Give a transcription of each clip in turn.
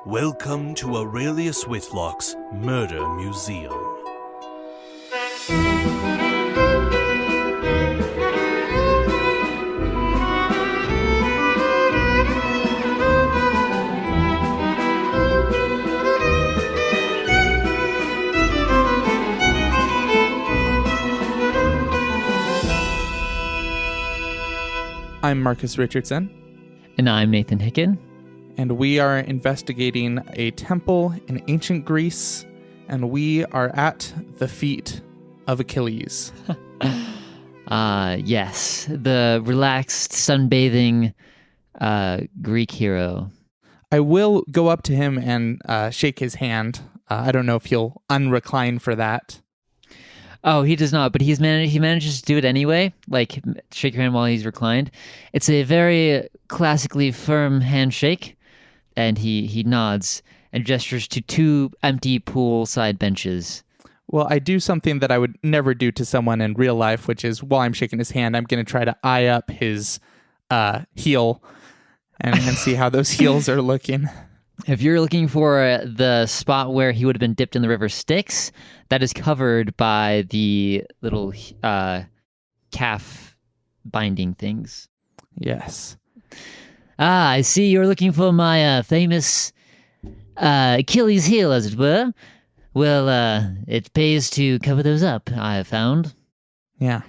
Welcome to Aurelius Whitlock's Murder Museum. I'm Marcus Richardson. And I'm Nathan Hicken. And we are investigating a temple in ancient Greece, and we are at the feet of Achilles. Yes, the relaxed, sunbathing Greek hero. I will go up to him and shake his hand. I don't know if he'll unrecline for that. Oh, he does not, but he manages to do it anyway, like shake your hand while he's reclined. It's a very classically firm handshake, and he nods and gestures to two empty poolside benches. Well, I do something that I would never do to someone in real life, which is while I'm shaking his hand, I'm going to try to eye up his heel and see how those heels are looking. If you're looking for the spot where he would have been dipped in the river Styx, that is covered by the little calf binding things. Yes. I see you're looking for my famous Achilles heel, as it were. Well, it pays to cover those up, I have found. Yeah,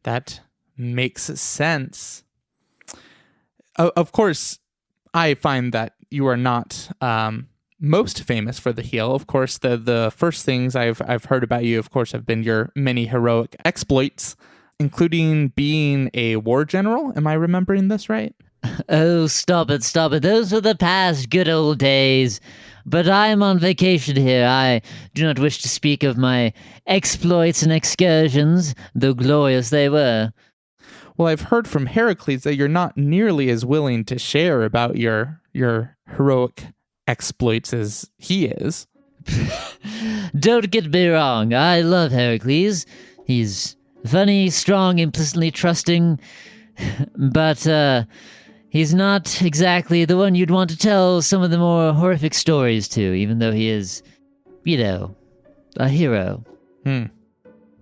that makes sense. Of course, I find that you are not most famous for the heel. Of course, the first things I've heard about you, of course, have been your many heroic exploits, including being a war general. Am I remembering this right? Oh, stop it. Those were the past good old days. But I am on vacation here. I do not wish to speak of my exploits and excursions, though glorious they were. Well, I've heard from Heracles that you're not nearly as willing to share about your heroic exploits as he is. Don't get me wrong. I love Heracles. He's funny, strong, implicitly trusting. But he's not exactly the one you'd want to tell some of the more horrific stories to, even though he is, a hero.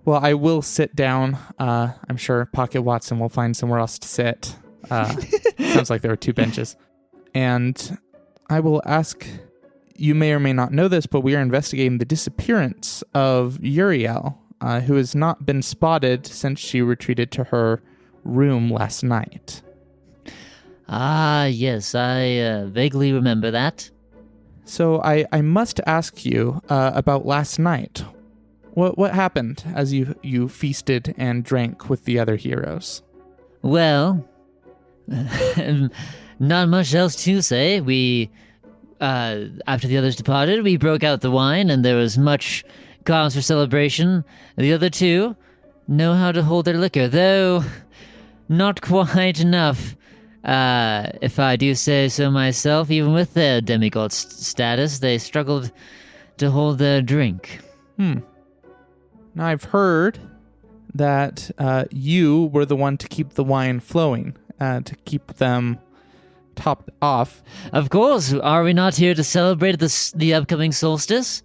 Well, I will sit down. I'm sure Pocket Watson will find somewhere else to sit. Sounds like there are two benches. And I will ask, you may or may not know this, but we are investigating the disappearance of Euryale, who has not been spotted since she retreated to her room last night. Ah, yes, I vaguely remember that. So I must ask you about last night. What happened as you feasted and drank with the other heroes? Well, not much else to say. We, after the others departed, we broke out the wine, and there was much cause for celebration. The other two know how to hold their liquor, though not quite enough. If I do say so myself, even with their demigod status, they struggled to hold their drink. Now, I've heard that you were the one to keep the wine flowing, to keep them topped off. Of course, are we not here to celebrate the upcoming solstice?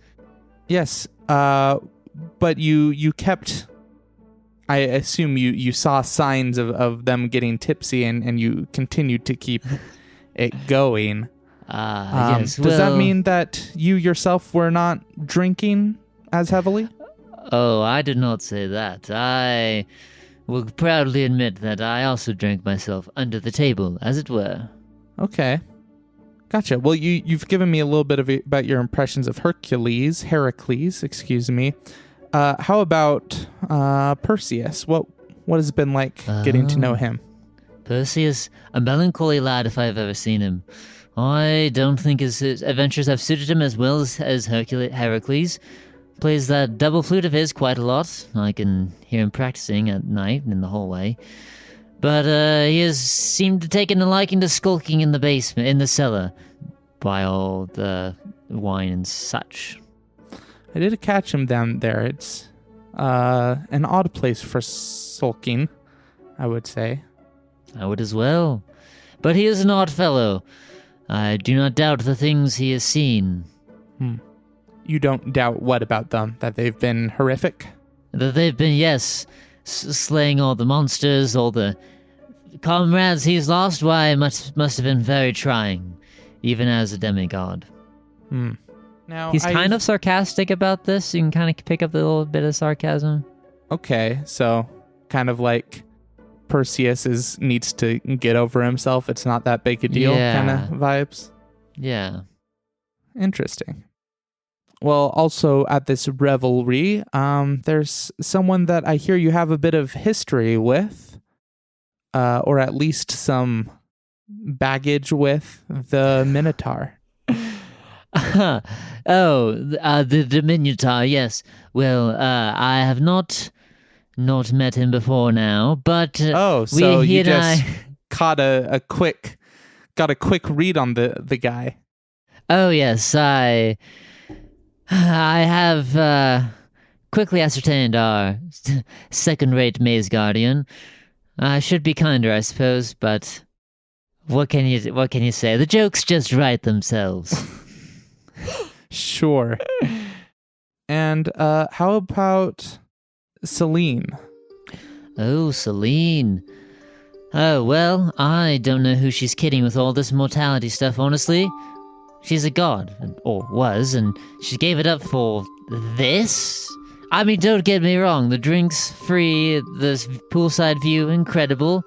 Yes, but you kept... I assume you saw signs of them getting tipsy, and you continued to keep it going. Yes. Does that mean that you yourself were not drinking as heavily? Oh, I did not say that. I will proudly admit that I also drank myself under the table, as it were. Okay. Gotcha. Well, you've given me a little bit about your impressions of Heracles, excuse me. How about Perseus? What has it been like getting to know him? Perseus, a melancholy lad if I've ever seen him. I don't think his adventures have suited him as well as Heracles. Plays that double flute of his quite a lot. I can hear him practicing at night in the hallway. But he has seemed to take a liking to skulking in the cellar, by all the wine and such. I did catch him down there. It's an odd place for sulking, I would say. I would as well. But he is an odd fellow. I do not doubt the things he has seen. You don't doubt what about them? That they've been horrific? That they've been, yes, slaying all the monsters, all the comrades he's lost. Why, it must have been very trying, even as a demigod. Now He's kind of sarcastic about this. You can kind of pick up a little bit of sarcasm. Okay, so kind of like Perseus needs to get over himself. It's not that big a deal kind of vibes. Yeah. Interesting. Well, also at this revelry, there's someone that I hear you have a bit of history with, or at least some baggage with the Minotaur. The Minotaur, yes. Well, I have not met him before now, but so you just got a quick read on the guy. Oh yes, I have quickly ascertained our second-rate maze guardian. I should be kinder, I suppose, but what can you say? The jokes just write themselves. Sure. And how about Celine? Oh, Celine. Oh, well, I don't know who she's kidding with all this mortality stuff, honestly. She's a god, or was, and she gave it up for this? I mean, don't get me wrong, the drink's free, the poolside view, incredible.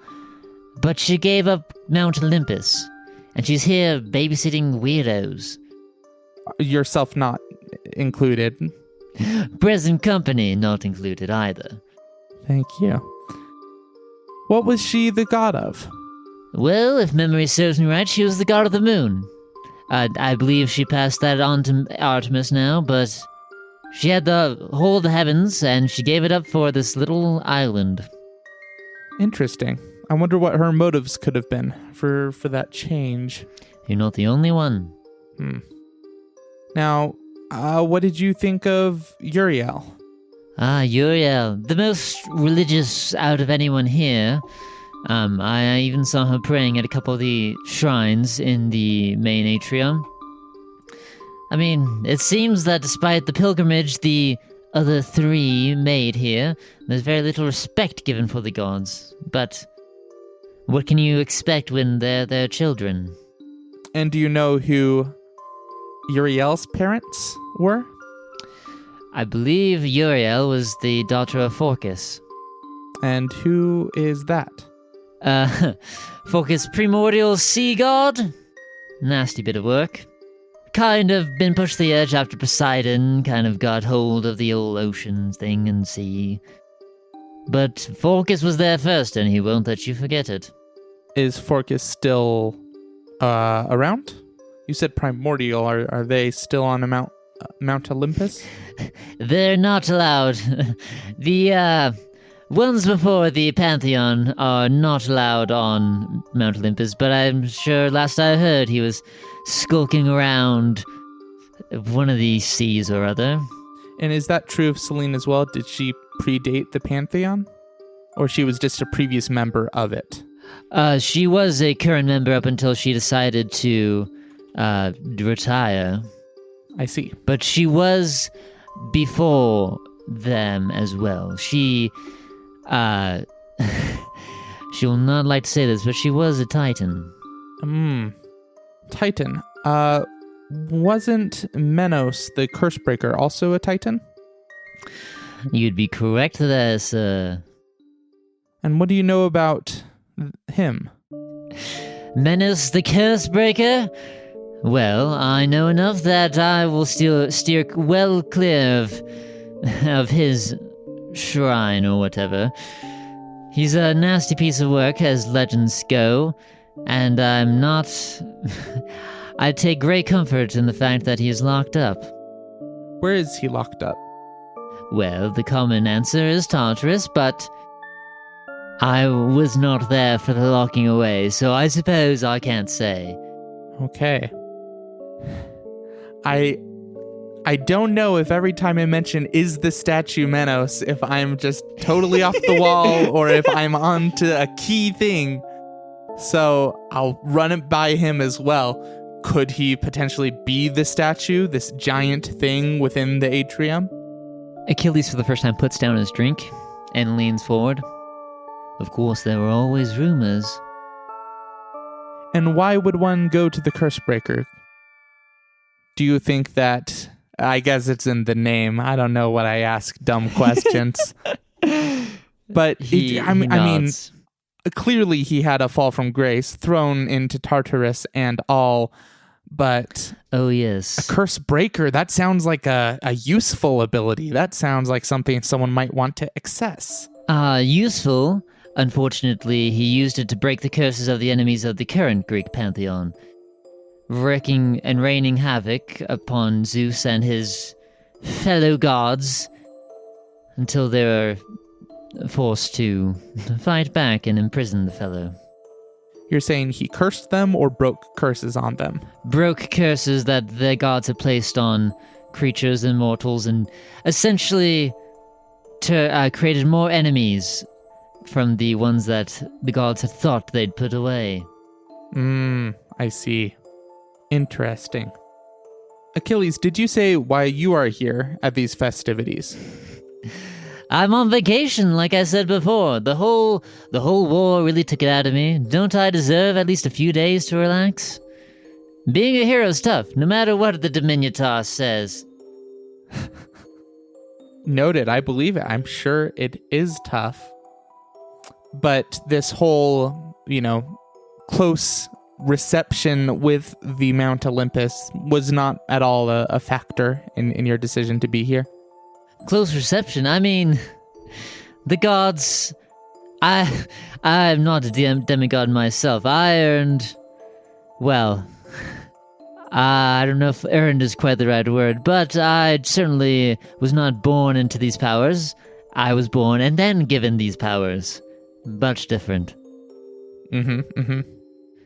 But she gave up Mount Olympus, and she's here babysitting weirdos. Yourself not included. Present company not included either. Thank you. What was she the god of? Well, if memory serves me right, she was the god of the moon. I believe she passed that on to Artemis now, but she had the whole of the heavens, and she gave it up for this little island. Interesting. I wonder what her motives could have been for that change. You're not the only one. Now, what did you think of Euryale? Euryale, the most religious out of anyone here. I even saw her praying at a couple of the shrines in the main atrium. I mean, it seems that despite the pilgrimage the other three made here, there's very little respect given for the gods. But what can you expect when they're their children? And do you know who Euryale's parents were? I believe Euryale was the daughter of Phorcys. And who is that? Phorcys, primordial sea god? Nasty bit of work. Kind of been pushed to the edge after Poseidon kind of got hold of the old ocean thing and sea. But Phorcys was there first, and he won't let you forget it. Is Phorcys still around? You said primordial. Are they still on Mount Olympus? They're not allowed. The ones before the Pantheon are not allowed on Mount Olympus, but I'm sure last I heard he was skulking around one of these seas or other. And is that true of Celine as well? Did she predate the Pantheon? Or she was just a previous member of it? She was a current member up until she decided to retire. I see. But she was before them as well. She will not like to say this, but she was a Titan. Titan. Wasn't Menos, the Cursebreaker, also a Titan? You'd be correct there, sir. And what do you know about him? Menace the Cursebreaker? Well, I know enough that I will steer well clear of his shrine or whatever. He's a nasty piece of work, as legends go, and I'm not... I take great comfort in the fact that he is locked up. Where is he locked up? Well, the common answer is Tartarus, but I was not there for the locking away, so I suppose I can't say. Okay. I don't know if every time I mention is the statue Menos, if I'm just totally off the wall or if I'm on to a key thing. So I'll run it by him as well. could he potentially be the statue, this giant thing within the atrium? Achilles for the first time puts down his drink and leans forward. Of course, there were always rumors. And why would one go to the curse breaker? Do you think that... I guess it's in the name. I don't know what I ask dumb questions. But I mean, clearly he had a fall from grace, thrown into Tartarus and all, but... Oh, yes. A curse breaker, that sounds like a useful ability. That sounds like something someone might want to access. Useful. Unfortunately, he used it to break the curses of the enemies of the current Greek pantheon, wreaking and raining havoc upon Zeus and his fellow gods until they were forced to fight back and imprison the fellow. You're saying he cursed them or broke curses on them? Broke curses that their gods had placed on creatures and mortals, and essentially created more enemies from the ones that the gods had thought they'd put away. I see. Interesting. Achilles, did you say why you are here at these festivities? I'm on vacation, like I said before. The whole war really took it out of me. Don't I deserve at least a few days to relax? Being a hero's tough, no matter what the Diminutor says. Noted, I believe it. I'm sure it is tough. But this whole, close reception with the Mount Olympus was not at all a factor in your decision to be here. Close reception? I mean, the gods... I'm not a demigod myself. I earned... Well... I don't know if earned is quite the right word, but I certainly was not born into these powers. I was born and then given these powers. Much different.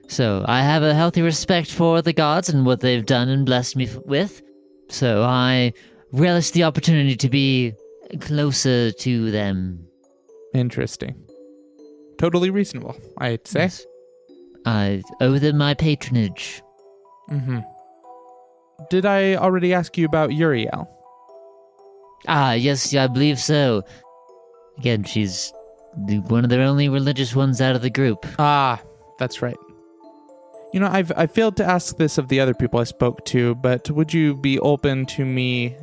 So I have a healthy respect for the gods and what they've done and blessed me with. So I relish the opportunity to be closer to them. Interesting. Totally reasonable, I'd say. Yes. I owe them my patronage. Did I already ask you about Euryale? Yes, I believe so. Again, she's one of the only religious ones out of the group. That's right. I failed to ask this of the other people I spoke to, but would you be open to me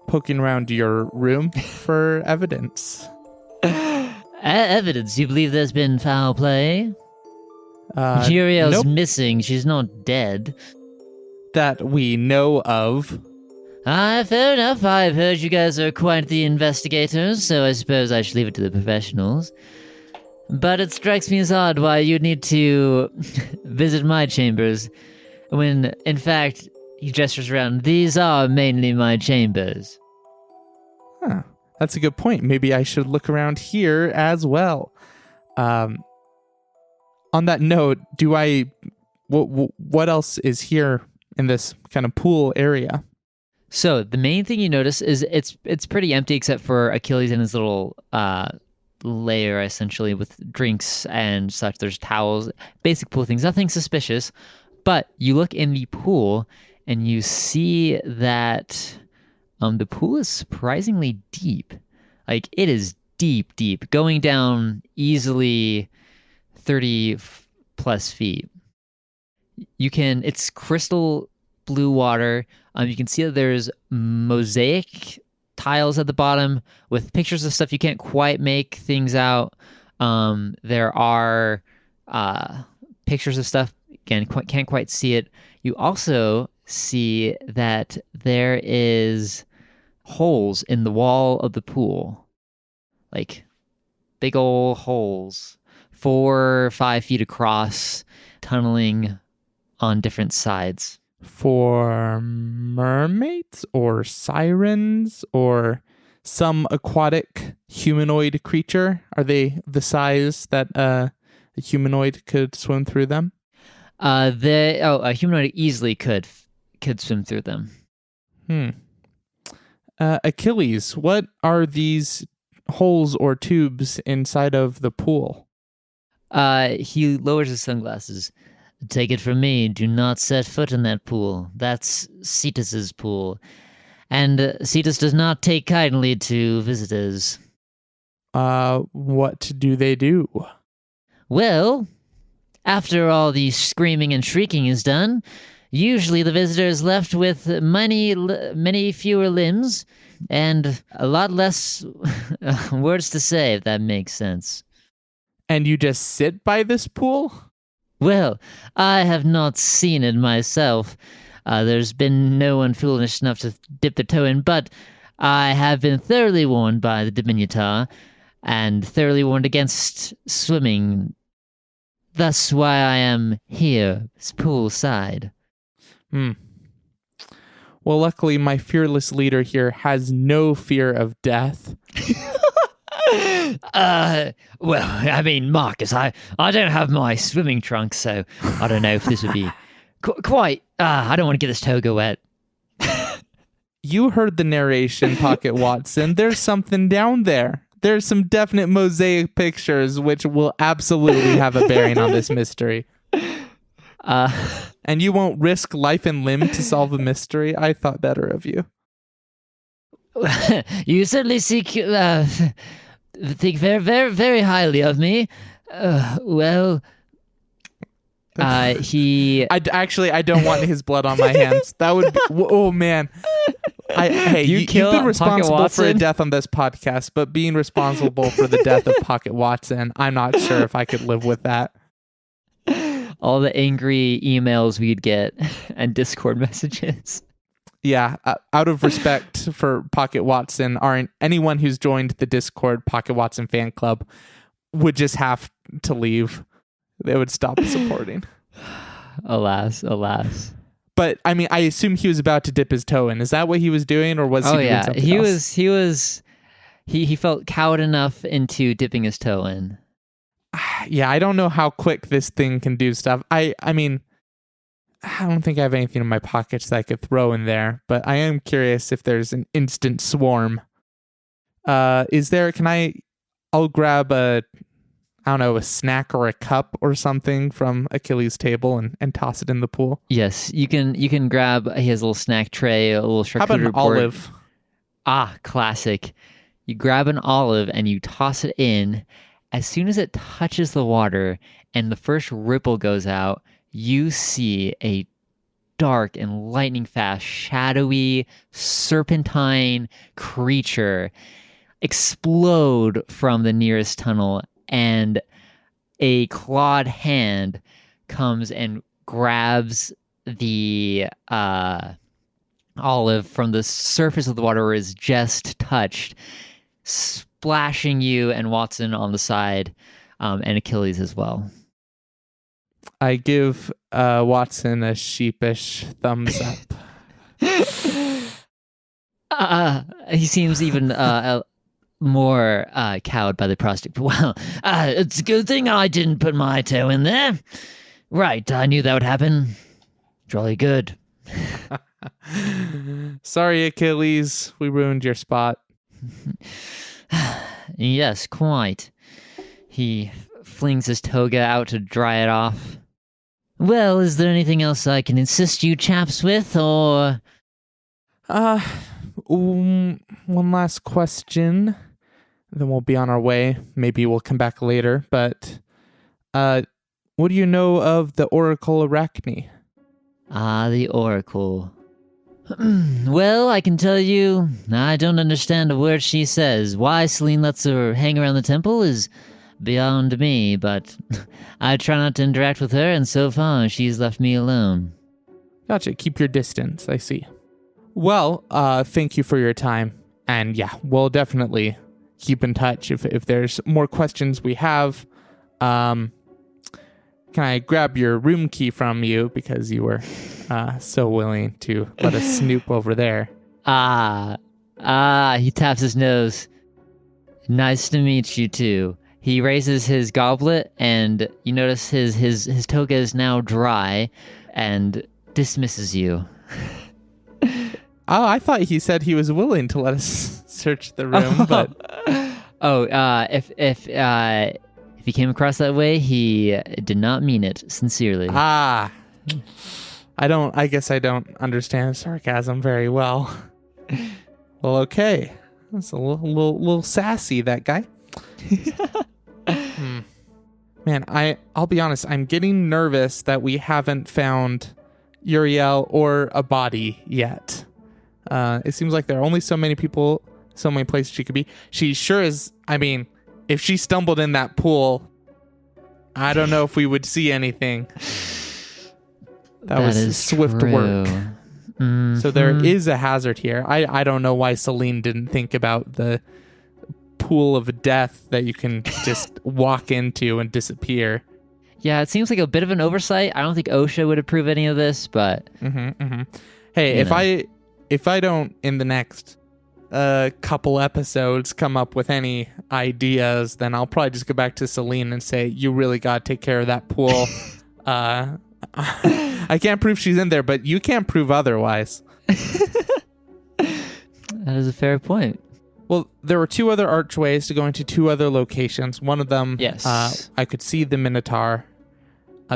poking around your room for evidence? Evidence? You believe there's been foul play? Euryale's nope. missing. She's not dead. That we know of. Fair enough. I've heard you guys are quite the investigators, so I suppose I should leave it to the professionals. But it strikes me as odd why you'd need to visit my chambers when, in fact, he gestures around, these are mainly my chambers. That's a good point. Maybe I should look around here as well. On that note, what else is here in this kind of pool area? So the main thing you notice is it's pretty empty except for Achilles and his little lair, essentially, with drinks and such. There's towels, basic pool things, nothing suspicious. But you look in the pool and you see that the pool is surprisingly deep. Like, it is deep, going down easily 30 plus feet. It's crystal blue water. You can see that there's mosaic tiles at the bottom with pictures of stuff you can't quite make things out. There are pictures of stuff, again, can't quite see it. You also see that there is holes in the wall of the pool. Like, big old holes, 4 or 5 feet across, tunneling on different sides. For mermaids or sirens or some aquatic humanoid creature? Are they the size that a humanoid could swim through them? A humanoid easily could swim through them. Achilles, what are these holes or tubes inside of the pool? He lowers his sunglasses. take it from me, do not set foot in that pool. That's Cetus's pool. And Cetus does not take kindly to visitors. What do they do? Well, after all the screaming and shrieking is done, usually the visitor is left with many fewer limbs and a lot less words to say, if that makes sense. And you just sit by this pool? Well, I have not seen it myself. There's been no one foolish enough to dip their toe in, but I have been thoroughly warned by the diminutor and thoroughly warned against swimming. Thus why I am here, poolside. Well, luckily, my fearless leader here has no fear of death. Well, I mean, Marcus, I don't have my swimming trunks, so I don't know if this would be quite... I don't want to get this toga wet. You heard the narration, Pocket Watson. There's something down there. There's some definite mosaic pictures which will absolutely have a bearing on this mystery. And you won't risk life and limb to solve a mystery? I thought better of you. You certainly think very, very, very highly of me. I don't want his blood on my hands. That would be... Oh, man. You've been responsible for a death on this podcast, but being responsible for the death of Pocket Watson, I'm not sure if I could live with that. All the angry emails we'd get and Discord messages. Yeah, out of respect for Pocket Watson, anyone who's joined the Discord Pocket Watson fan club would just have to leave. They would stop supporting. Alas. But I mean, I assume he was about to dip his toe in. Is that what he was doing, or was he doing something else? He felt cowed enough into dipping his toe in. Yeah, I don't know how quick this thing can do stuff. I mean, I don't think I have anything in my pockets that I could throw in there, but I am curious if there's an instant swarm. I'll grab a snack or a cup or something from Achilles' table and toss it in the pool. Yes, you can grab his little snack tray, a little charcuterie board. How about an olive? Ah, classic. You grab an olive and you toss it in. As soon as it touches the water and the first ripple goes out, you see a dark and lightning fast, shadowy, serpentine creature explode from the nearest tunnel, and a clawed hand comes and grabs the olive from the surface of the water where it's just touched, splashing you and Watson on the side, and Achilles as well. I give Watson a sheepish thumbs up. He seems even more cowed by the prospect. Well, it's a good thing I didn't put my toe in there. Right, I knew that would happen. Jolly good. Sorry, Achilles. We ruined your spot. Yes, quite. He flings his toga out to dry it off. Well, is there anything else I can assist you chaps with, or... One last question, then we'll be on our way. Maybe we'll come back later, but what do you know of the Oracle Arachne? Ah, the Oracle. Well, I can tell you, I don't understand a word she says. Why Celine lets her hang around the temple is beyond me, but I try not to interact with her, and so far she's left me alone. Gotcha, keep your distance, I see. Well, thank you for your time, and yeah, we'll definitely keep in touch if there's more questions we have. Can I grab your room key from you, because you were so willing to let us snoop over there? He taps his nose. Nice to meet you too. He raises his goblet, and you notice his toga is now dry, and dismisses you. Oh, I thought he said he was willing to let us search the room, but... If he came across that way, he did not mean it sincerely. I guess I don't understand sarcasm very well. Well, okay. That's a little sassy, that guy. Man, I'll be honest, I'm getting nervous that we haven't found Euryale or a body yet. It seems like there are only so many people, so many places she could be. She sure is, I mean, if she stumbled in that pool, I don't know if we would see anything. That was swift true. work. So there is a hazard here. I don't know why Celine didn't think about the pool of death that you can just walk into and disappear. Yeah, it seems like a bit of an oversight. I don't think OSHA would approve any of this, but... Hey, if I don't, in the next couple episodes, come up with any ideas, then I'll probably just go back to Celine and say, you really got to take care of that pool. I can't prove she's in there, but you can't prove otherwise. That is a fair point. Well, there were 2 other archways to go into 2 other locations. One of them, yes, I could see the Minotaur.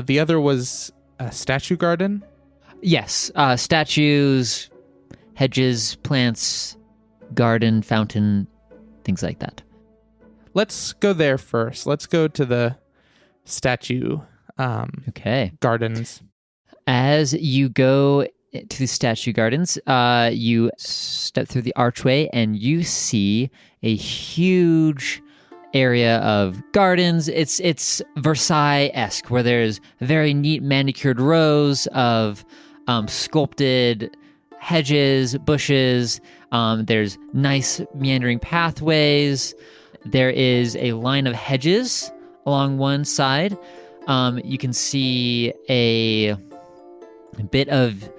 The other was a statue garden. Yes, statues, hedges, plants, garden, fountain, things like that. Let's go there first. Let's go to the statue gardens. As you go to the statue gardens, you step through the archway and you see a huge area of gardens. It's Versailles-esque, where there's very neat manicured rows of sculpted hedges, bushes. There's nice meandering pathways. There is a line of hedges along one side. You can see a bit of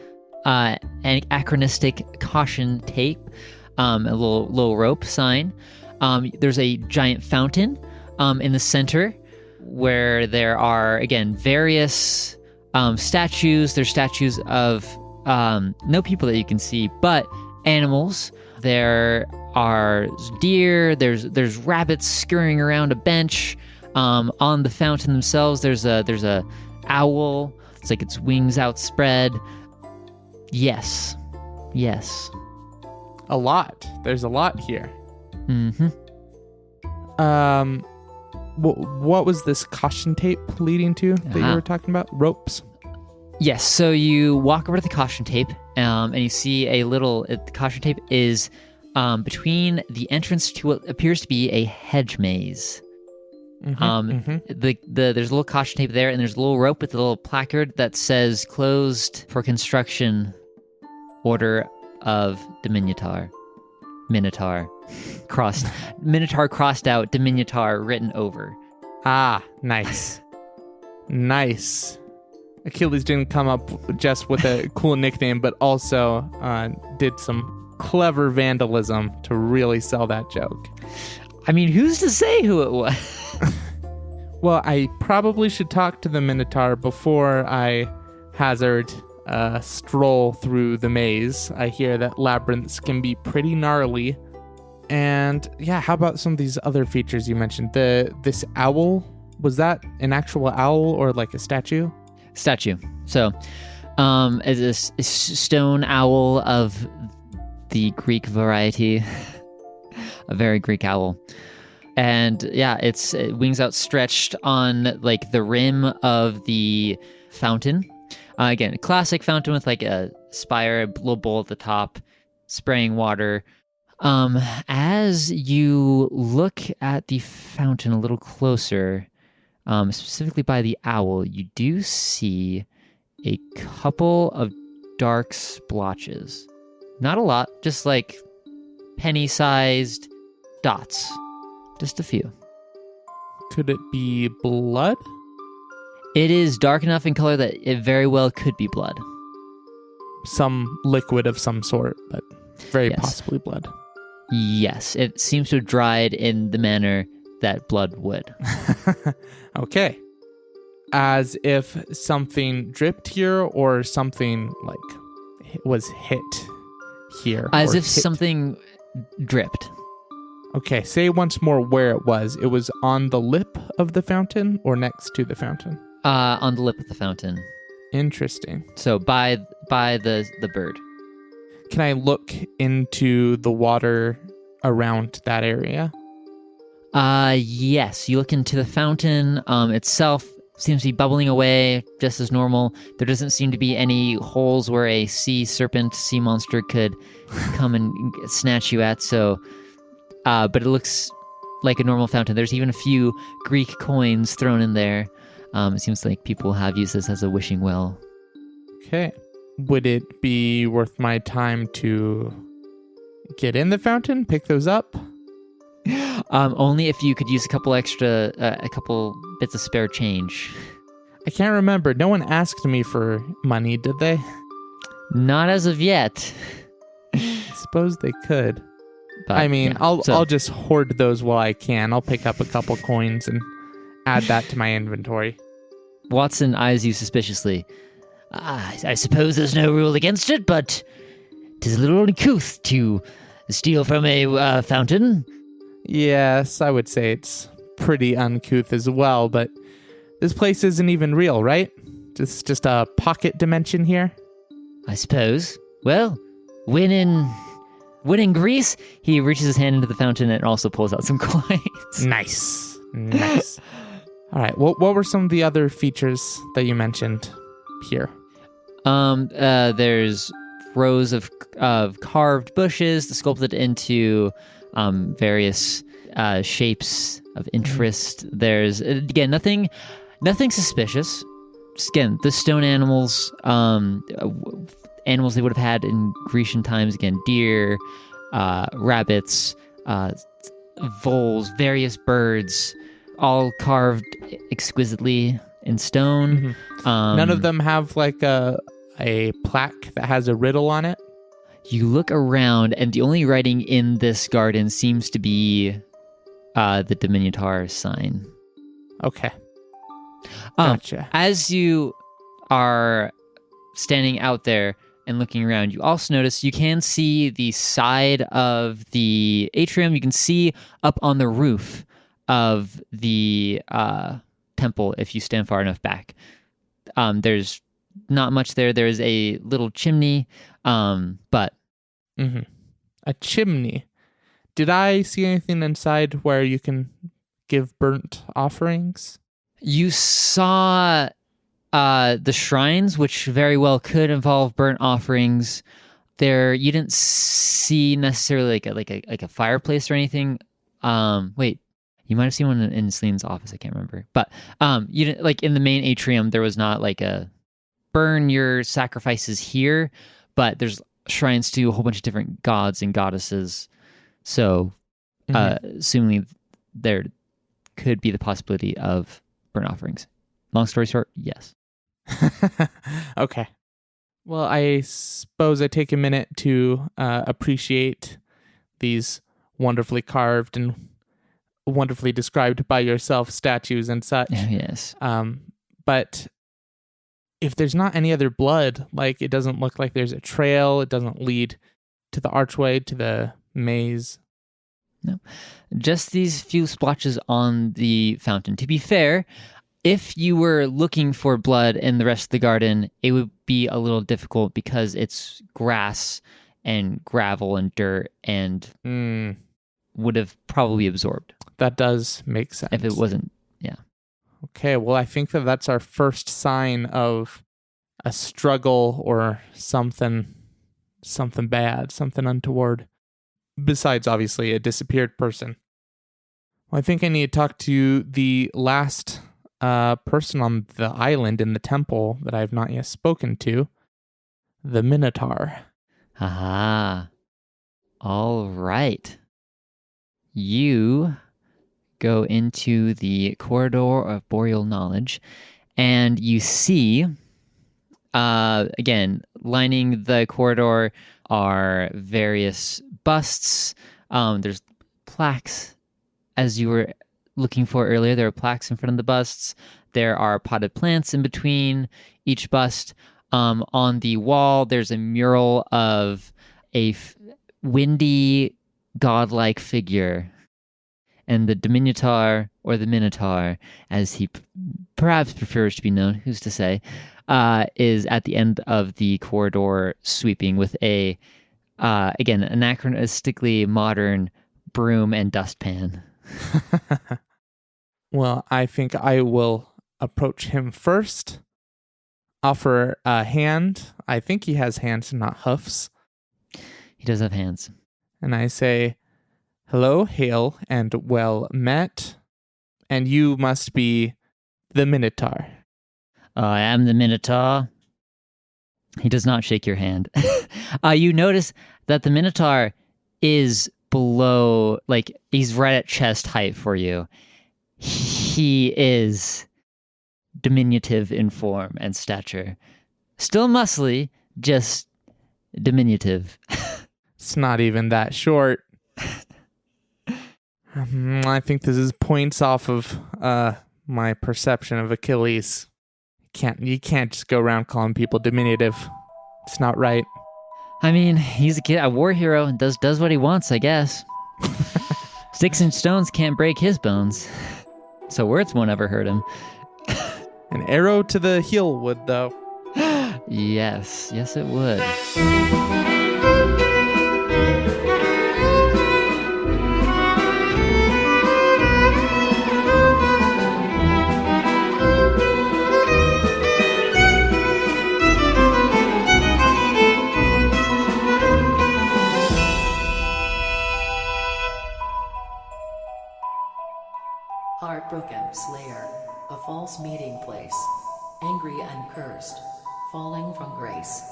anachronistic caution tape, a little rope sign. There's a giant fountain in the center where there are, again, various statues. There's statues of no people that you can see, but animals. There are deer. There's rabbits scurrying around a bench. On the fountain themselves, there's a owl. It's like its wings outspread. Yes. A lot. There's a lot here. Mm-hmm. What was this caution tape leading to that you were talking about? Ropes? Yes. So you walk over to the caution tape, and you see the caution tape is between the entrance to what appears to be a hedge maze. There's a little caution tape there, and there's a little rope with a little placard that says "Closed for construction. Order of Diminutar." Minotaur crossed out, Diminutar written over. Ah, nice. Nice. Achilles didn't come up just with a cool nickname, but also did some clever vandalism to really sell that joke. I mean, who's to say who it was? Well, I probably should talk to the Minotaur before I hazard a stroll through the maze. I hear that labyrinths can be pretty gnarly. And yeah, how about some of these other features you mentioned? This owl, was that an actual owl or like a statue? Statue. So, it's a stone owl of the Greek variety. A very Greek owl. And yeah, it's wings outstretched on like the rim of the fountain. Again, a classic fountain with like a spire, a little bowl at the top, spraying water. As you look at the fountain a little closer, specifically by the owl, you do see a couple of dark splotches. Not a lot, just like penny-sized dots. Just a few. Could it be blood? It is dark enough in color that it very well could be blood. Some liquid of some sort, but very Yes. possibly blood. Yes, it seems to have dried in the manner that blood would. Okay. As if something dripped here or something like was hit here. As or if hit. something dripped. Okay, say once more where it was. It was on the lip of the fountain or next to the fountain? On the lip of the fountain. Interesting. So by the bird. Can I look into the water around that area? Yes. You look into the fountain itself. Seems to be bubbling away just as normal. There doesn't seem to be any holes where a sea monster could come and snatch you at. So, but it looks like a normal fountain. There's even a few Greek coins thrown in there. It seems like people have used this as a wishing well. Okay. Would it be worth my time to get in the fountain, pick those up? Only if you could use a couple bits of spare change. I can't remember. No one asked me for money, did they? Not as of yet. I suppose they could. But, I mean, yeah. I'll just hoard those while I can. I'll pick up a couple coins and add that to my inventory. Watson eyes you suspiciously. I suppose there's no rule against it, but 'tis a little uncouth to steal from a fountain. Yes, I would say it's pretty uncouth as well, but this place isn't even real, right? Just a pocket dimension here? I suppose. Well, when in Greece, he reaches his hand into the fountain and also pulls out some coins. Nice. All right, what were some of the other features that you mentioned here? There's rows of carved bushes sculpted into various shapes of interest. There's again nothing suspicious. Just, again, the stone animals, animals they would have had in Grecian times. Again, deer, rabbits, voles, various birds, all carved exquisitely in stone. Mm-hmm. None of them have like a plaque that has a riddle on it? You look around, and the only writing in this garden seems to be the Diminutar sign. Okay. Gotcha. As you are standing out there and looking around, you also notice you can see the side of the atrium. You can see up on the roof of the temple if you stand far enough back. There's not much there. There is a little chimney, but... Mm-hmm. A chimney. Did I see anything inside where you can give burnt offerings? You saw the shrines, which very well could involve burnt offerings. There, you didn't see necessarily like a fireplace or anything. Wait, you might have seen one in Celine's office. I can't remember, but you didn't like in the main atrium. There was not like a burn your sacrifices here, but there's shrines to a whole bunch of different gods and goddesses. So, assuming there could be the possibility of burnt offerings. Long story short, yes. Okay. Well, I suppose I take a minute to appreciate these wonderfully carved and wonderfully described by yourself statues and such. Yes. But if there's not any other blood, like it doesn't look like there's a trail, it doesn't lead to the archway, to the maze. No. Just these few splotches on the fountain. To be fair, if you were looking for blood in the rest of the garden, it would be a little difficult because it's grass and gravel and dirt and would have probably absorbed. That does make sense. If it wasn't, yeah. Okay, well, I think that's our first sign of a struggle or something bad, something untoward. Besides, obviously, a disappeared person. Well, I think I need to talk to the last person on the island in the temple that I have not yet spoken to, the Minotaur. Aha. All right. You go into the corridor of boreal knowledge, and you see, again, lining the corridor are various busts. There's plaques, as you were looking for earlier. There are plaques in front of the busts. There are potted plants in between each bust. On the wall, there's a mural of a windy, godlike figure. and the Diminutar, or the Minotaur, as he perhaps prefers to be known, who's to say, is at the end of the corridor sweeping with a, again, anachronistically modern broom and dustpan. Well, I think I will approach him first, offer a hand. I think he has hands, not hoofs. He does have hands. And I say, hello, hail, and well met. And you must be the Minotaur. I am the Minotaur. He does not shake your hand. You notice that the Minotaur is below, like, he's right at chest height for you. He is diminutive in form and stature. Still muscly, just diminutive. It's not even that short. I think this is points off of my perception of Achilles. You can't just go around calling people diminutive. It's not right. I mean, he's a war hero and does what he wants, I guess. Sticks and stones can't break his bones. So words won't ever hurt him. An arrow to the heel would, though. Yes, it would. Heartbroken slayer, a false meeting place, angry and cursed, falling from grace.